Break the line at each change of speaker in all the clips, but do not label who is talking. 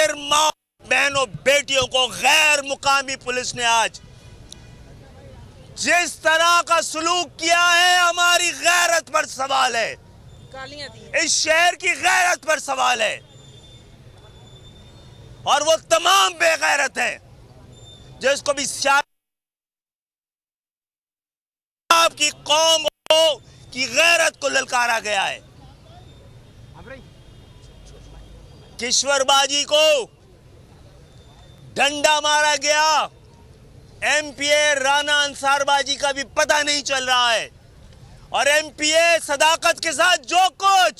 आखिर माँ बहनों बेटियों को गैर मुकामी पुलिस ने आज जिस तरह का सलूक किया है, हमारी गैरत पर सवाल है, इस शहर की गैरत पर सवाल है। और वो तमाम बेगैरत हैं जिसको भी की कौम की गैरत को ललकारा गया है। किश्वरबाजी को डंडा मारा गया, एमपीए राना अंसारबाजी का भी पता नहीं चल रहा है। और एमपीए सदाकत के साथ जो कुछ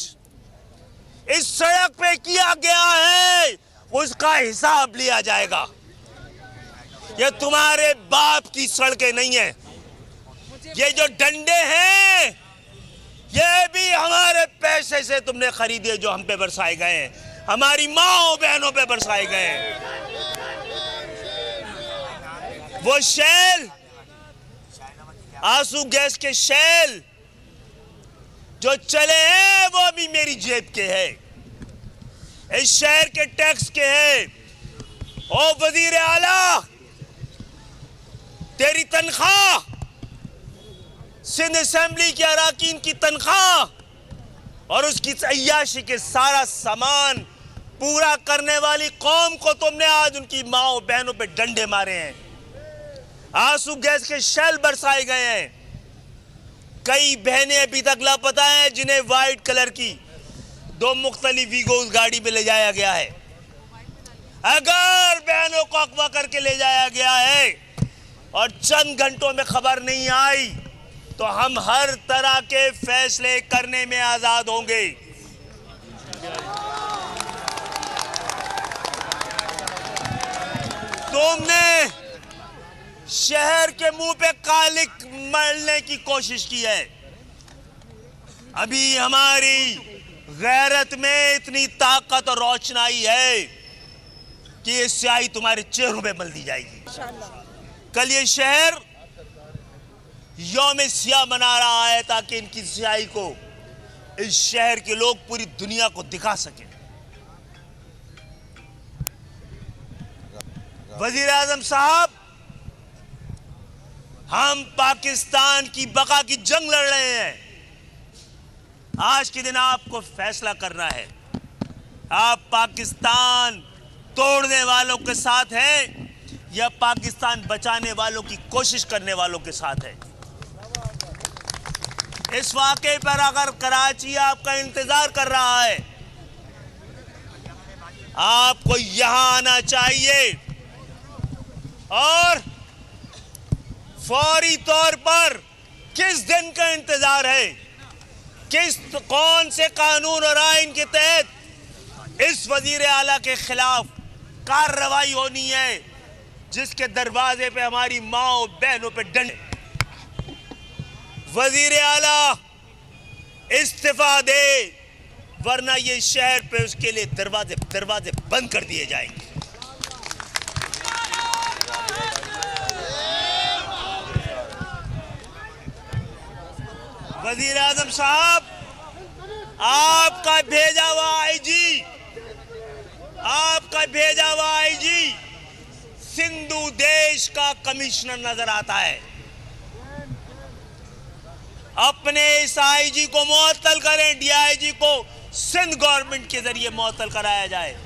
इस सड़क पे किया गया है उसका हिसाब लिया जाएगा। ये तुम्हारे बाप की सड़कें नहीं है, ये जो डंडे हैं ये भी हमारे पैसे से तुमने खरीदे, जो हम पे बरसाए गए हैं, हमारी माँ बहनों पे बरसाए गए हैं। वो शेल, आंसू गैस के शेल जो चले हैं वो भी मेरी जेब के हैं, इस शहर के टैक्स के हैं। ओ वजीर आला, तेरी तनख्वाह, सिंध असेंबली के अराकीन की तनख्वाह और उसकी अय्याशी के सारा सामान पूरा करने वाली कौम को तुमने आज उनकी माओ बहनों पे डंडे मारे हैं, आंसू गैस के शेल बरसाए गए हैं। कई बहनें अभी तक लापता हैं जिन्हें व्हाइट कलर की 2 मुख्तलिफ वीगोस गाड़ी में ले जाया गया है। अगर बहनों को अगवा करके ले जाया गया है और चंद घंटों में खबर नहीं आई तो हम हर तरह के फैसले करने में आजाद होंगे। तुमने शहर के मुंह पे कालिक मलने की कोशिश की है। अभी हमारी गैरत में इतनी ताकत और रोशनाई है कि ये स्याही तुम्हारे चेहरों पे मल दी जाएगी। कल ये शहर यौम सियाह मना रहा है ताकि इनकी स्याही को इस शहर के लोग पूरी दुनिया को दिखा सकें। वजीर आजम साहब, हम पाकिस्तान की बका की जंग लड़ रहे हैं। आज के दिन आपको फैसला करना है, आप पाकिस्तान तोड़ने वालों के साथ हैं या पाकिस्तान बचाने वालों की कोशिश करने वालों के साथ है। इस वाकये पर अगर कराची आपका इंतजार कर रहा है, आपको यहां आना चाहिए और फौरी तौर पर किस दिन का इंतजार है, कौन से कानून और आइन के तहत इस वजीर आला के खिलाफ कार्रवाई होनी है जिसके दरवाजे पे हमारी माँ बहनों पे डंडे। वजीर आला इस्तीफा दे वरना ये शहर पे उसके लिए दरवाजे बंद कर दिए जाएंगे। वजीर आजम साहब, आपका भेजा हुआ आईजी सिंधु देश का कमिश्नर नजर आता है। अपने इस आईजी को मुअत्तल करें, डीआईजी को सिंध गवर्नमेंट के जरिए मुअत्तल कराया जाए।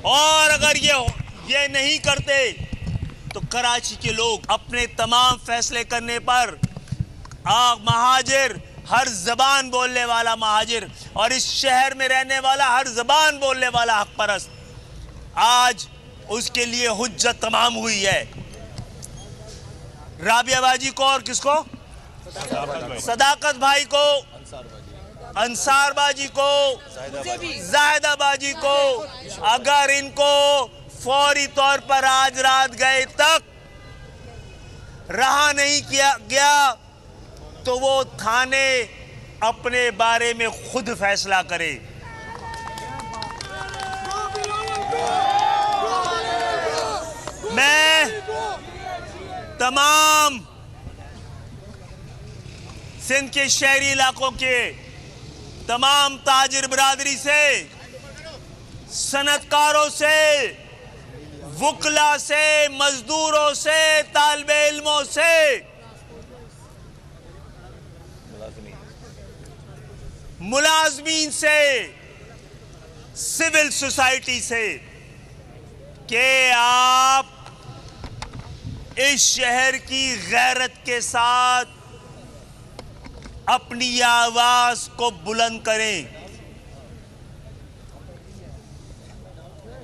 और अगर ये नहीं करते तो कराची के लोग अपने तमाम फैसले करने पर महाजिर, हर जबान बोलने वाला महाजिर और इस शहर में रहने वाला हर जबान बोलने वाला हक परस्त, आज उसके लिए हुज्जत तमाम हुई है। राबिया बाजी को और किसको, सदाकत भाई को, अंसार बाजी को, जाहिदा बाजी को, अगर इनको फौरी तौर पर आज रात गए तक रहा नहीं किया गया तो वो थाने अपने बारे में खुद फैसला करे। मैं तमाम सिंध के शहरी इलाकों के तमाम ताजिर बिरादरी से, सनतकारों से वुकला से, मजदूरों से, तालिबे इल्मों से, मुलाजमीन से, सिविल सोसाइटी से कि आप इस शहर की गैरत के साथ अपनी आवाज को बुलंद करें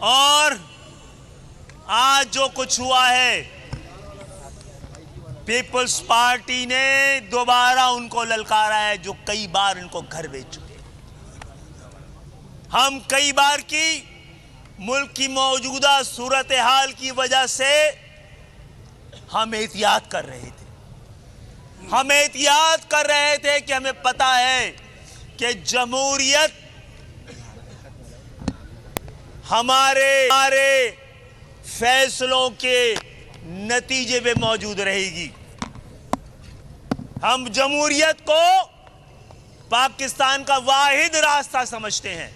और आज जो कुछ हुआ है, पीपल्स पार्टी ने दोबारा उनको ललकारा है जो कई बार इनको घर भेज चुके हैं। हम कई बार की मुल्क की मौजूदा सूरत हाल की वजह से हम एहतियात कर रहे थे। हम एहतियात कर रहे थे कि हमें पता है कि जमहूरियत हमारे फैसलों के नतीजे में मौजूद रहेगी। हम जमहूरियत को पाकिस्तान का वाहिद रास्ता समझते हैं,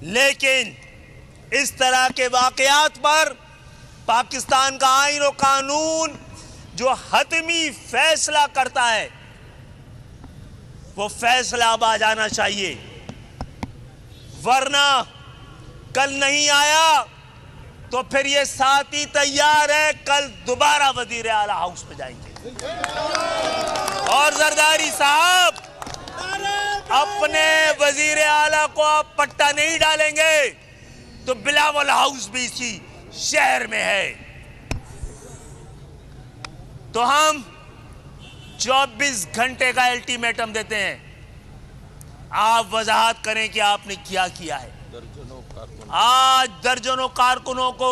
लेकिन इस तरह के वाकयात पर पाकिस्तान का आईन और कानून जो हतमी फैसला करता है, वो फैसला अब आ जाना चाहिए, वरना कल नहीं आया तो फिर ये साथी तैयार है, कल दोबारा वजीर आला हाउस पे जाएंगे और जरदारी साहब अपने वजीर आला को आप पट्टा नहीं डालेंगे तो बिलावल हाउस भी इसी शहर में है। तो हम 24 घंटे का अल्टीमेटम देते हैं, आप वजाहत करें कि आपने क्या किया है। आज दर्जनों कारकुनों को